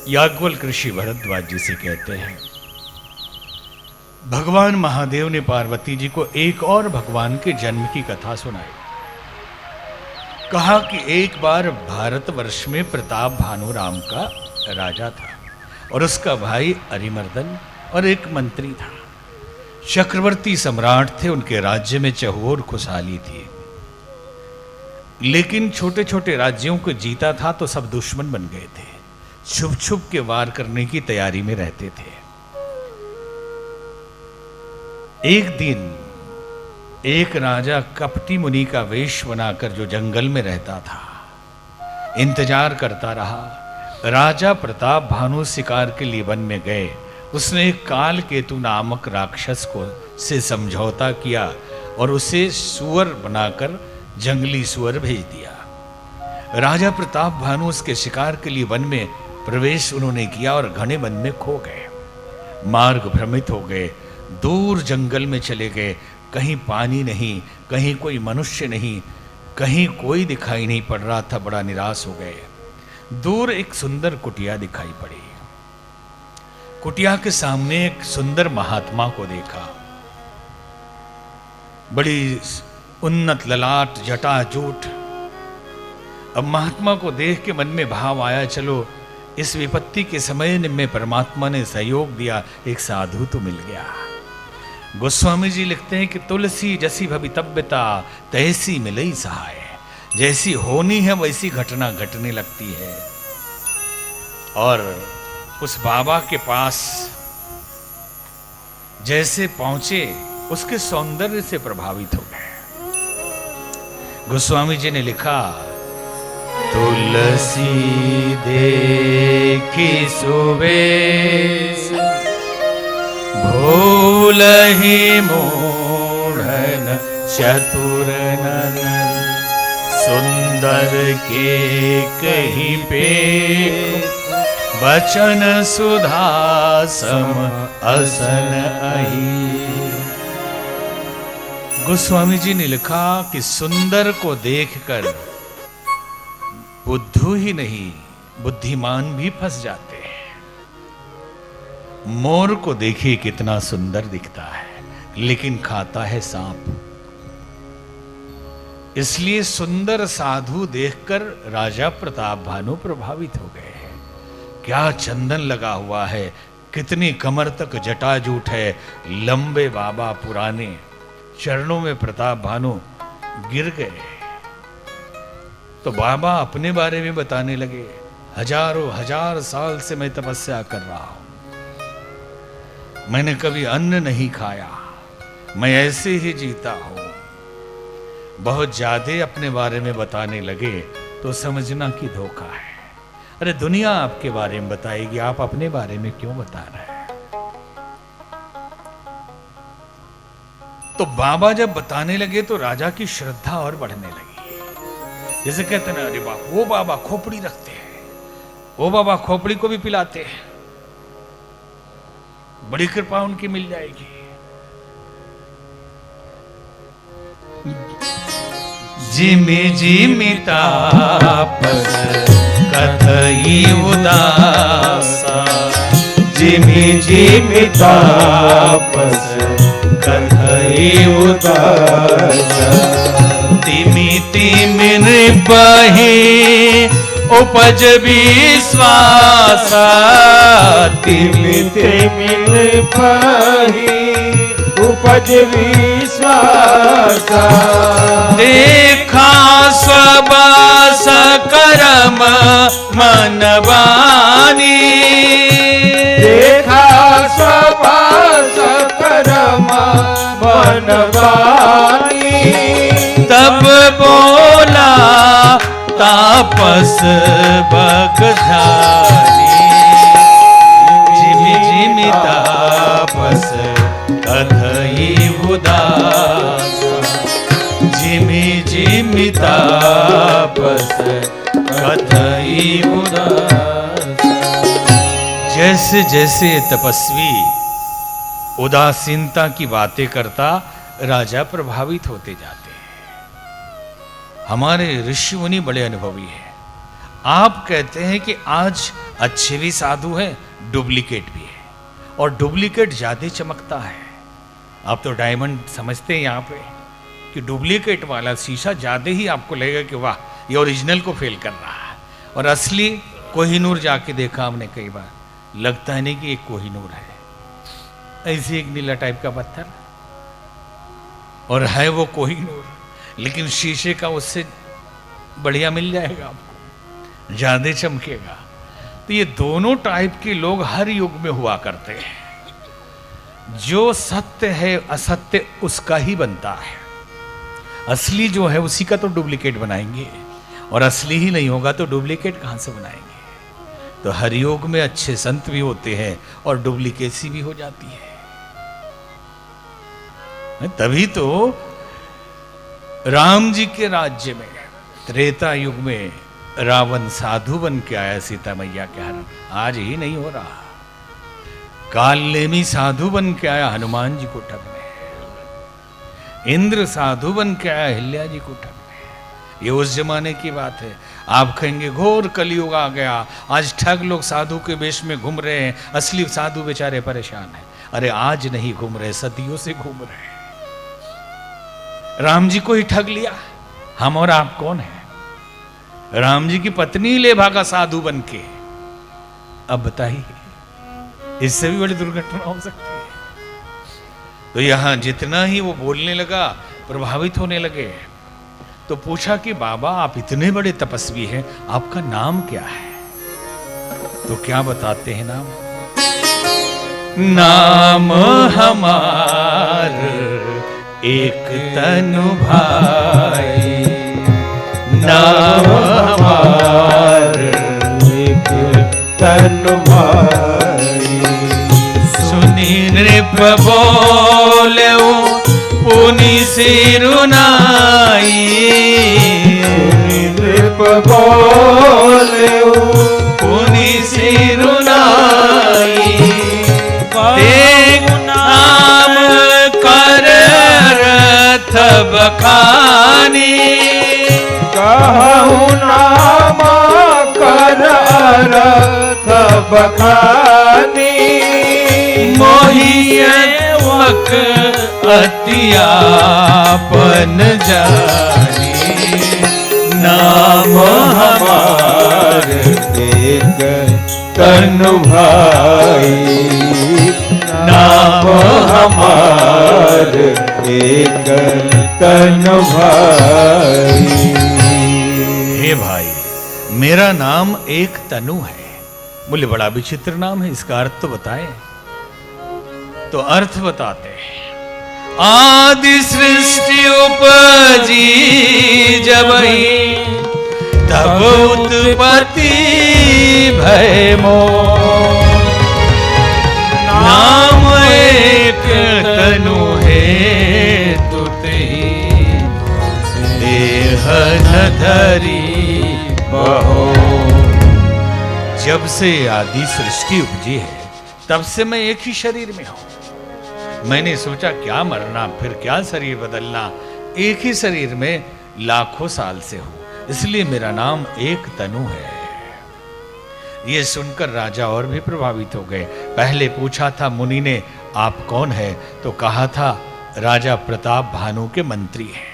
याज्ञवल्क्य ऋषि भरद्वाज जी से कहते हैं, भगवान महादेव ने पार्वती जी को एक और भगवान के जन्म की कथा सुनाई। कहा कि एक बार भारतवर्ष में प्रताप भानु राम का राजा था और उसका भाई अरिमर्दन और एक मंत्री था। चक्रवर्ती सम्राट थे, उनके राज्य में चहुओर खुशहाली थी। लेकिन छोटे छोटे राज्यों को जीता था तो सब दुश्मन बन गए थे, छुप छुप के वार करने की तैयारी में रहते थे। एक दिन एक राजा कपटी मुनि का वेश बनाकर जो जंगल में रहता था, इंतजार करता रहा। राजा प्रताप भानु शिकार के लिए वन में गए। उसने एक काल केतु नामक राक्षस को से समझौता किया और उसे सुअर बनाकर जंगली सुअर भेज दिया। राजा प्रताप भानु उसके शिकार के लिए वन में प्रवेश उन्होंने किया और घने वन में खो गए। मार्ग भ्रमित हो गए, दूर जंगल में चले गए। कहीं पानी नहीं, कहीं कोई मनुष्य नहीं, कहीं कोई दिखाई नहीं पड़ रहा था। बड़ा निराश हो गए। दूर एक सुंदर कुटिया दिखाई पड़ी। कुटिया के सामने एक सुंदर महात्मा को देखा। बड़ी उन्नत ललाट, जटाजूट। अब महात्मा को देख के मन में भाव आया, चलो इस विपत्ति के समय में परमात्मा ने सहयोग दिया, एक साधु तो मिल गया। गोस्वामी जी लिखते हैं कि तुलसी जैसी भवितव्यता तैसी मिलई सहाय। जैसी होनी है वैसी घटना घटने लगती है। और उस बाबा के पास जैसे पहुंचे, उसके सौंदर्य से प्रभावित हो गए। गोस्वामी जी ने लिखा, तुलसी देखी सुबेश भूलहि मूढ़न चतुर नर। सुंदर के कहीं पे बचन सुधा सम असन अही। गोस्वामी जी ने लिखा कि सुंदर को देखकर बुद्धू ही नहीं, बुद्धिमान भी फंस जाते हैं। मोर को देखिए कितना सुंदर दिखता है, लेकिन खाता है सांप। इसलिए सुंदर साधु देखकर राजा प्रताप भानु प्रभावित हो गए। क्या चंदन लगा हुआ है, कितनी कमर तक जटाजूट है, लंबे बाबा पुराने। चरणों में प्रताप भानु गिर गए। तो बाबा अपने बारे में बताने लगे, हजारों हजार साल से मैं तपस्या कर रहा हूं, मैंने कभी अन्न नहीं खाया, मैं ऐसे ही जीता हूं। बहुत ज्यादा अपने बारे में बताने लगे तो समझना कि धोखा है। अरे दुनिया आपके बारे में बताएगी, आप अपने बारे में क्यों बता रहे हैं? तो बाबा जब बताने लगे तो राजा की श्रद्धा और बढ़ने लगी। जैसे कहते ना, अरे बाप, वो बाबा खोपड़ी रखते हैं, वो बाबा खोपड़ी को भी पिलाते हैं, बड़ी कृपा उनकी मिल जाएगी। जिमि जिमि तापस कथई उदासा। जिमि जिमि तापस कथई उदासा। तिमि तिमि नृपहि उपज विश्वासा। तिमि तिमि नृपहि उपज विश्वासा। देखा स्वबास करम मन वाणी। देखा स्वबास करम मन वाणी। तब बोला तापस बगधानी। जिमि जिमि तापस कथई उदासा। जिमि जिमि तापस कथई उदासा। जैसे जैसे तपस्वी उदासीनता की बातें करता, राजा प्रभावित होते जाते हैं। हमारे ऋषि मुनि बड़े अनुभवी हैं। आप कहते हैं कि आज अच्छे भी साधु हैं, डुप्लीकेट भी है, और डुप्लीकेट ज़्यादा चमकता है। आप तो डायमंड समझते हैं यहाँ पे कि डुप्लीकेट वाला शीशा ज़्यादा ही आपको लगेगा कि वाह ये ओरिजिनल को फेल कर रहा है, और असली कोहिनूर जाके देखा हमने कई बार, लगता है नहीं कि एक कोहिनूर है, ऐसी एक नीला टाइप का पत्थर, और है वो कोहिनूर, लेकिन शीशे का उससे बढ़िया मिल जाएगा आपको, ज़्यादा चमकेगा। तो ये दोनों टाइप के लोग हर युग में हुआ करते हैं। जो सत्य है असत्य उसका ही बनता है, असली जो है उसी का तो डुप्लीकेट बनाएंगे, और असली ही नहीं होगा तो डुप्लीकेट कहां से बनाएंगे। तो हर युग में अच्छे संत भी होते हैं और डुप्लीकेसी भी हो जाती है। तभी तो राम जी के राज्य में त्रेता युग में रावण साधु बन के आया सीता मैया के हरण, आज ही नहीं हो रहा। कालनेमी साधु बन के आया हनुमान जी को ठगने, इंद्र साधु बन के आया अहिल्या जी को ठगने। ये उस जमाने की बात है। आप कहेंगे घोर कलयुग आ गया, आज ठग लोग साधु के वेश में घूम रहे हैं, असली साधु बेचारे परेशान हैं। अरे आज नहीं घूम रहे, सदियों से घूम रहे हैं। राम जी को ही ठग लिया, हम और आप कौन है? राम जी की पत्नी ले भागा साधु बन के। अब बताइए, इससे भी बड़ी दुर्घटना हो सकती है। तो यहां जितना ही वो बोलने लगा, प्रभावित होने लगे। तो पूछा कि बाबा आप इतने बड़े तपस्वी हैं, आपका नाम क्या है? तो क्या बताते हैं नाम? नाम हमार एक तनु भाई, नाम हमार एक तनु भाई। सुनी नृप बोले पुनि सिरुनाई, नृप बोले पुनि सिरुनाई। एक नाम कर रथ बखानी, कहूँ नाम कर रथ बखानी। मोहिए वक अतियापन जानी, नाम हमार एक तनु भाई, नाम हमार एक तनु भाई। हे भाई, मेरा नाम एक तनु है। बोले बड़ा विचित्र नाम है, इसका अर्थ तो बताए। तो अर्थ बताते हैं। आदि सृष्टि उपजी जबहि, तब उत्पत्ति भय मोह। नाम एक तनु है तुतहि, देह न धरी बहो। जब से आदि सृष्टि उपजी है, तब से मैं एक ही शरीर में हूं। मैंने सोचा क्या मरना, फिर क्या शरीर बदलना, एक ही शरीर में लाखों साल से हूं, इसलिए मेरा नाम एक तनु है। ये सुनकर राजा और भी प्रभावित हो गए। पहले पूछा था मुनि ने आप कौन है, तो कहा था राजा प्रताप भानु के मंत्री हैं।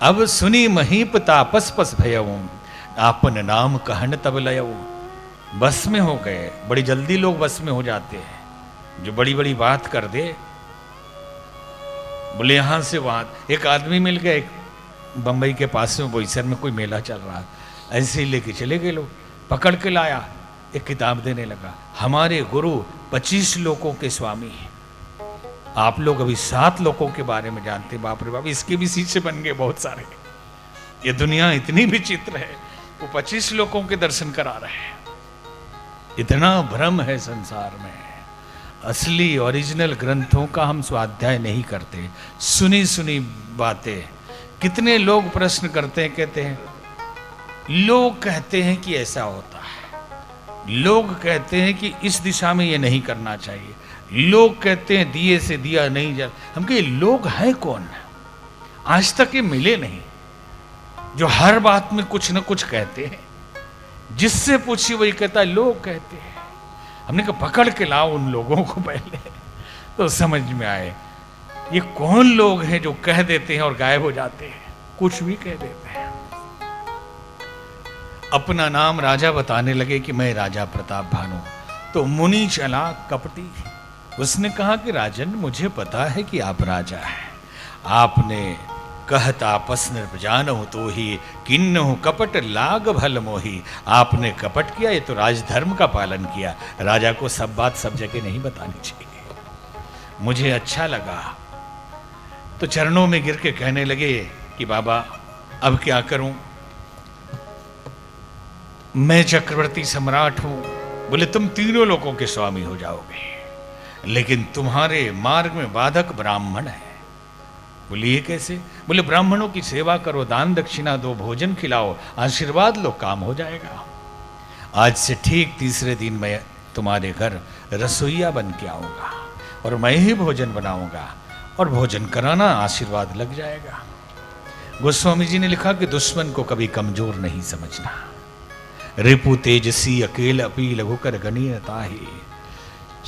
अब सुनी महीप तापस पस भयऊ, आपन नाम कहन तब लयऊ। बस में हो गए। बड़ी जल्दी लोग बस में हो जाते हैं, जो बड़ी बड़ी बात कर दे। बोले यहां से वहां। एक आदमी मिल गया, एक बंबई के पास में बोईसर में कोई मेला चल रहा है, ऐसे ही लेके चले गए लोग। पकड़ के लाया, एक किताब देने लगा। हमारे गुरु 25 लोकों के स्वामी हैं, आप लोग अभी 7 लोकों के बारे में जानते। बाप रे बाप, इसके भी शिष्य बन गए बहुत सारे। ये दुनिया इतनी विचित्र है, वो 25 लोकों के दर्शन करा रहे हैं। इतना भ्रम है संसार में। असली ओरिजिनल ग्रंथों का हम स्वाध्याय नहीं करते, सुनी सुनी बातें। कितने लोग प्रश्न करते हैं, कहते हैं लोग कहते हैं कि ऐसा होता है, लोग कहते हैं कि इस दिशा में ये नहीं करना चाहिए, लोग कहते हैं दिए से दिया नहीं जल। हम कहे लोग हैं कौन? आज तक ये मिले नहीं जो हर बात में कुछ न कुछ कहते हैं। जिससे पूछी वही कहता है लोग कहते हैं। हमने कहा पकड़ के लाओ उन लोगों को पहले, तो समझ में आए ये कौन लोग हैं जो कह देते हैं और गायब हो जाते हैं, कुछ भी कह देते हैं। अपना नाम राजा बताने लगे कि मैं राजा प्रताप भानु। तो मुनि चला कपटी, उसने कहा कि राजन मुझे पता है कि आप राजा हैं, आपने कहत आपस निर्जानो तो ही किन्नहु कपट लाग भल मोही। आपने कपट किया, ये तो राजधर्म का पालन किया। राजा को सब बात सब जगह नहीं बतानी चाहिए। मुझे अच्छा लगा तो चरणों में गिर के कहने लगे कि बाबा अब क्या करूं, मैं चक्रवर्ती सम्राट हूं। बोले तुम तीनों लोगों के स्वामी हो जाओगे, लेकिन तुम्हारे मार्ग में बाधक ब्राह्मण है। बोले ये कैसे? बोले ब्राह्मणों की सेवा करो, दान दक्षिणा दो, भोजन खिलाओ, आशीर्वाद लो, काम हो जाएगा। आज से ठीक तीसरे दिन मैं तुम्हारे घर रसोईया बन के आऊंगा और मैं ही भोजन बनाऊंगा और भोजन कराना, आशीर्वाद लग जाएगा। गोस्वामी जी ने लिखा कि दुश्मन को कभी कमजोर नहीं समझना। रिपु तेजसी अकेल अपी लघु कर गणीयता ही।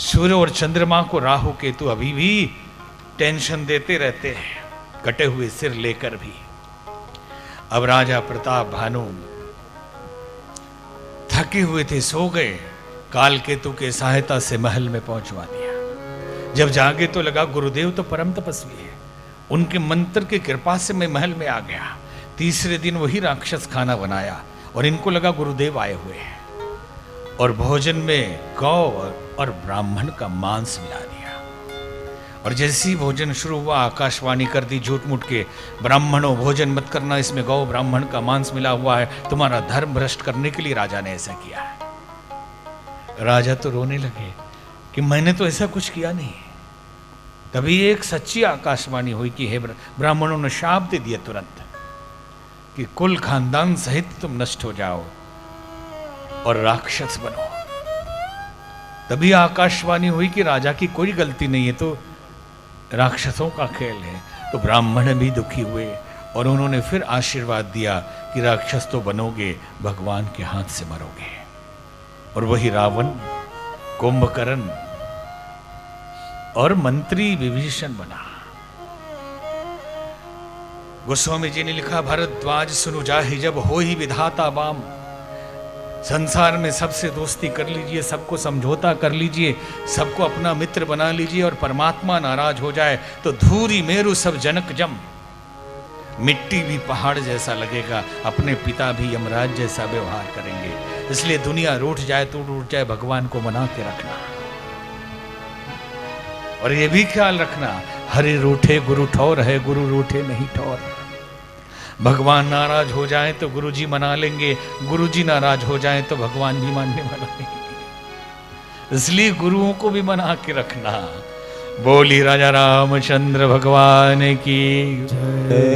सूर्य और चंद्रमा को राहु केतु अभी भी टेंशन देते रहते हैं, कटे हुए सिर लेकर भी। अब राजा प्रताप भानु थके हुए थे, सो गए। काल केतु के सहायता से महल में पहुंचवा दिया। जब जागे तो लगा गुरुदेव तो परम तपस्वी है, उनके मंत्र की कृपा से मैं महल में आ गया। तीसरे दिन वही राक्षस खाना बनाया और इनको लगा गुरुदेव आए हुए हैं, और भोजन में गौ और ब्राह्मण का मांस मिला दिया। और जैसे ही भोजन शुरू हुआ आकाशवाणी कर दी झूठ मूठ के, ब्राह्मणों भोजन मत करना, इसमें गौ ब्राह्मण का मांस मिला हुआ है, तुम्हारा धर्म भ्रष्ट करने के लिए राजा ने ऐसा किया है। राजा तो रोने लगे कि मैंने तो ऐसा कुछ किया नहीं। तभी एक सच्ची आकाशवाणी हुई कि हे ब्राह्मणों ने शाप दे दिया तुरंत कि कुल खानदान सहित तुम नष्ट हो जाओ और राक्षस बनो। तभी आकाशवाणी हुई कि राजा की कोई गलती नहीं है, तो राक्षसों का खेल है। तो ब्राह्मण भी दुखी हुए और उन्होंने फिर आशीर्वाद दिया कि राक्षस तो बनोगे, भगवान के हाथ से मरोगे। और वही रावण, कुंभकर्ण और मंत्री विभीषण बना। गोस्वामी जी ने लिखा भरद्वाज सुनु जाहि जब हो ही विधाता बाम। संसार में सबसे दोस्ती कर लीजिए, सबको समझौता कर लीजिए, सबको अपना मित्र बना लीजिए, और परमात्मा नाराज हो जाए तो धूरी मेरु सब जनक जम। मिट्टी भी पहाड़ जैसा लगेगा, अपने पिता भी यमराज जैसा व्यवहार करेंगे। इसलिए दुनिया रूठ जाए तो रूठ जाए, भगवान को मना के रखना। और ये भी ख्याल रखना, हरि रूठे गुरु ठौर है, गुरु रूठे नहीं ठौर। भगवान नाराज हो जाए तो गुरुजी मना लेंगे, गुरुजी नाराज हो जाए तो भगवान भी मानने वाला नहीं। इसलिए गुरुओं को भी मना के रखना। बोली राजा रामचंद्र भगवान की जय।